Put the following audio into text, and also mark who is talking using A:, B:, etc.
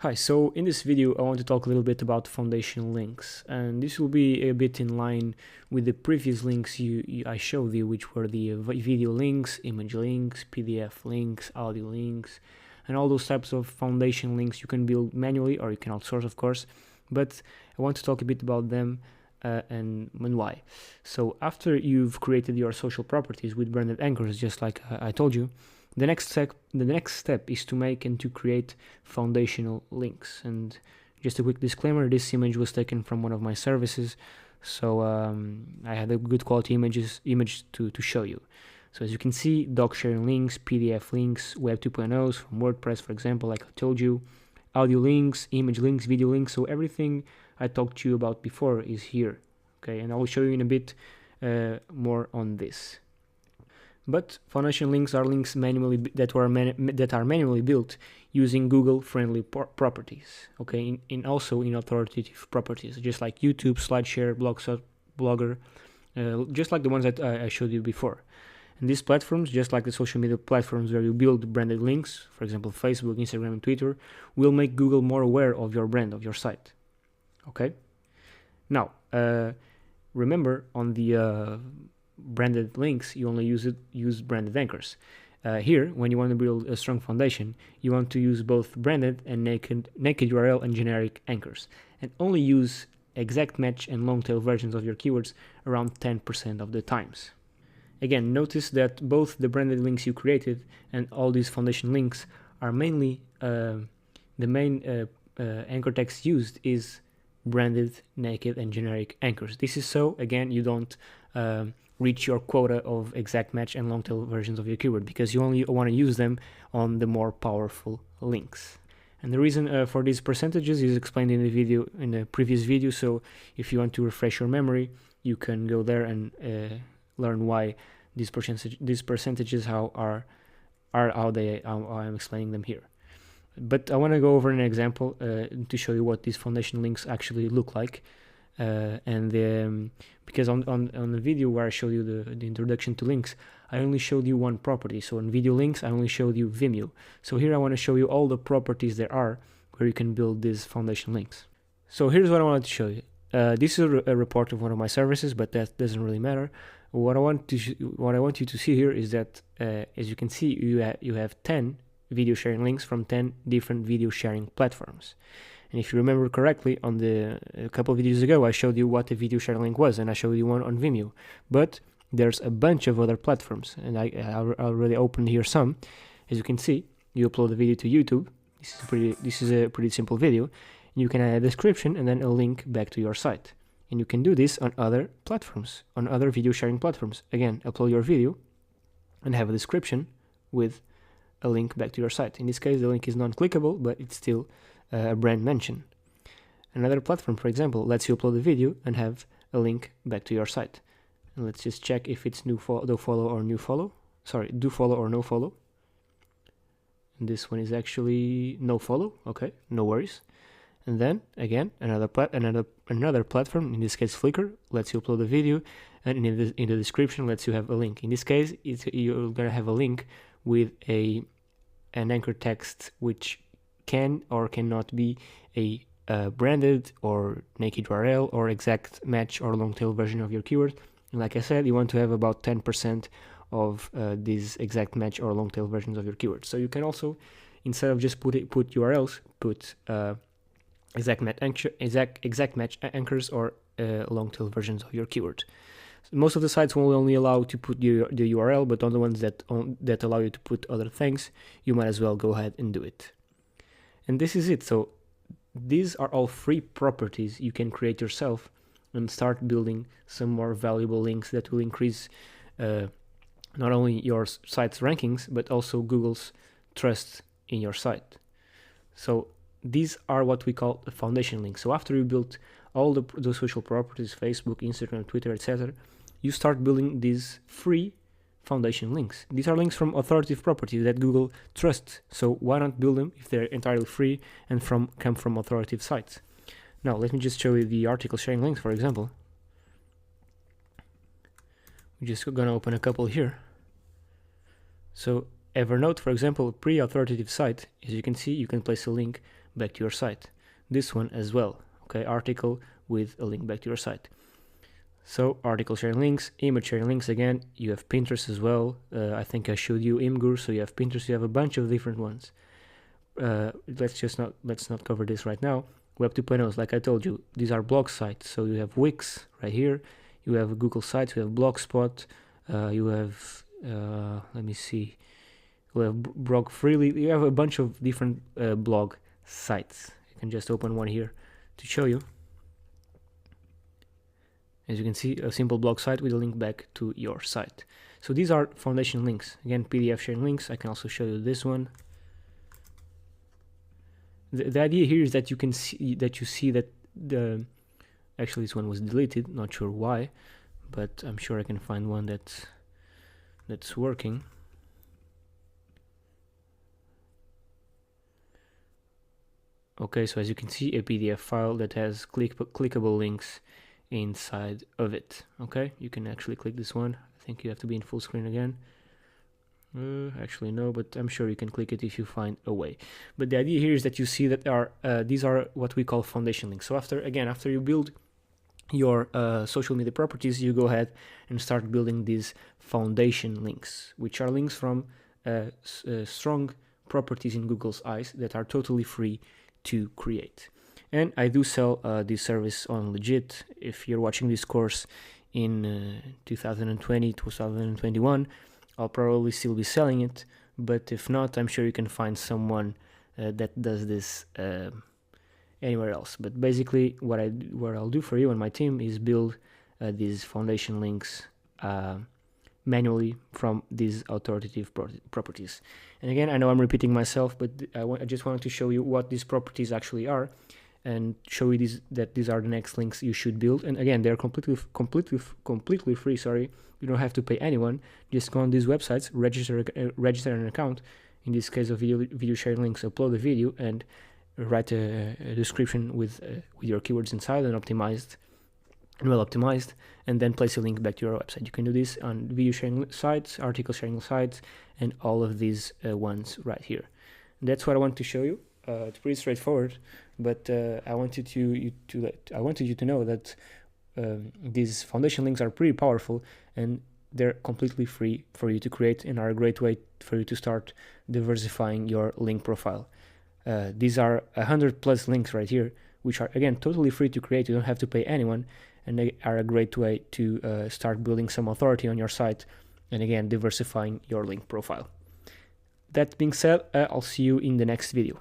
A: Hi, so in this video I want to talk a little bit about foundation links, and this will be a bit in line with the previous links I showed you, which were the video links, image links, PDF links, audio links, and all those types of foundation links you can build manually or you can outsource, of course, but I want to talk a bit about them and why. So after you've created your social properties with branded anchors, just like I told you, the next step is to make and to create foundational links. And just a quick disclaimer, this image was taken from one of my services, so I had a good quality image to show you. So as you can see, doc sharing links, PDF links, Web 2.0s from WordPress, for example, like I told you, audio links, image links, video links. So everything I talked to you about before is here. Okay, and I will show you in a bit more on this. But foundation links are links that are manually built using Google-friendly properties. Okay, also in authoritative properties, just like YouTube, SlideShare, Blogger, just like the ones that I showed you before. And these platforms, just like the social media platforms where you build branded links, for example, Facebook, Instagram, and Twitter, will make Google more aware of your brand, of your site. Okay. Now, remember on the branded links, you only use branded anchors. Here, when you want to build a strong foundation, you want to use both branded and naked URL and generic anchors, and only use exact match and long tail versions of your keywords around 10% of the times. Again, notice that both the branded links you created and all these foundation links are mainly the main anchor text used is branded, naked, and generic anchors. This is so, again, you don't reach your quota of exact match and long tail versions of your keyword, because you only want to use them on the more powerful links. And the reason for these percentages is explained in the previous video. So if you want to refresh your memory, you can go there and learn why these percentages how I'm explaining them here. But I want to go over an example to show you what these foundation links actually look like. Because on the video where I showed you the introduction to links, I only showed you one property. So in video links, I only showed you Vimeo. So here I want to show you all the properties there are where you can build these foundation links. So here's what I wanted to show you. This is a report of one of my services, but that doesn't really matter. What I want you to see here is that, as you can see, you have 10 video sharing links from 10 different video sharing platforms. And if you remember correctly, on a couple of videos ago, I showed you what a video sharing link was, and I showed you one on Vimeo. But there's a bunch of other platforms, and I already opened here some. As you can see, you upload a video to YouTube. This is a pretty simple video. You can add a description and then a link back to your site. And you can do this on other platforms, on other video sharing platforms. Again, upload your video and have a description with a link back to your site. In this case, the link is non-clickable, but it's still a brand mention. Another platform, for example, lets you upload a video and have a link back to your site. And let's just check if it's do follow or no follow. And this one is actually no follow. Okay, no worries. And then again, another platform, in this case Flickr, lets you upload a video, and in the description lets you have a link. In this case, you're gonna have a link with an anchor text which can or cannot be a branded or naked URL or exact match or long tail version of your keyword. And like I said, you want to have about 10% of these exact match or long tail versions of your keywords. So you can also, instead of just put URLs, put exact match anchors or long tail versions of your keyword. Most of the sites will only allow to put the URL, but on the ones that allow you to put other things, you might as well go ahead and do it. And this is it. So these are all free properties you can create yourself and start building some more valuable links that will increase not only your site's rankings, but also Google's trust in your site. So these are what we call a foundation link. So after you build all the social properties, Facebook, Instagram, Twitter, etc., you start building these free foundation links. These are links from authoritative properties that Google trusts. So why not build them if they're entirely free and come from authoritative sites? Now let me just show you the article sharing links, for example. We're just gonna open a couple here. So Evernote, for example, a pre-authoritative site. As you can see, you can place a link back to your site. This one as well, okay, article with a link back to your site. So article sharing links, image sharing links, again, you have Pinterest as well. I think I showed you Imgur, so you have Pinterest, you have a bunch of different ones. Let's not cover this right now. Web 2.0, like I told you, these are blog sites. So you have Wix right here, you have Google Sites, you have Blogspot, you have, let me see, you have Blog Freely, you have a bunch of different blog sites. You can just open one here to show you. As you can see, a simple blog site with a link back to your site. So these are foundation links. Again, PDF sharing links. I can also show you this one. The idea here is that you can see that actually this one was deleted. Not sure why, but I'm sure I can find one that's working. Okay, so as you can see, a PDF file that has clickable links inside of it. Okay, you can actually click this one. I think you have to be in full screen again. Actually no, but I'm sure you can click it if you find a way. But the idea here is that you see that these are what we call foundation links. So after you build your social media properties, you go ahead and start building these foundation links, which are links from strong properties in Google's eyes that are totally free to create. And I do sell this service on Legit. If you're watching this course in 2020, 2021, I'll probably still be selling it. But if not, I'm sure you can find someone that does this anywhere else. But basically, what I'll do for you and my team is build these foundation links manually from these authoritative properties. And again, I know I'm repeating myself, but I just wanted to show you what these properties actually are, and show you that these are the next links you should build. And again, they're completely free. Sorry, you don't have to pay anyone. Just go on these websites, register an account. In this case of video sharing links, upload a video and write a description with your keywords inside and well optimized, and then place a link back to your website. You can do this on video sharing sites, article sharing sites, and all of these ones right here. And that's what I want to show you. It's pretty straightforward, but I wanted you to know that these foundation links are pretty powerful, and they're completely free for you to create and are a great way for you to start diversifying your link profile. These are 100+ links right here, which are again totally free to create. You don't have to pay anyone, and they are a great way to start building some authority on your site, and again diversifying your link profile. That being said, I'll see you in the next video.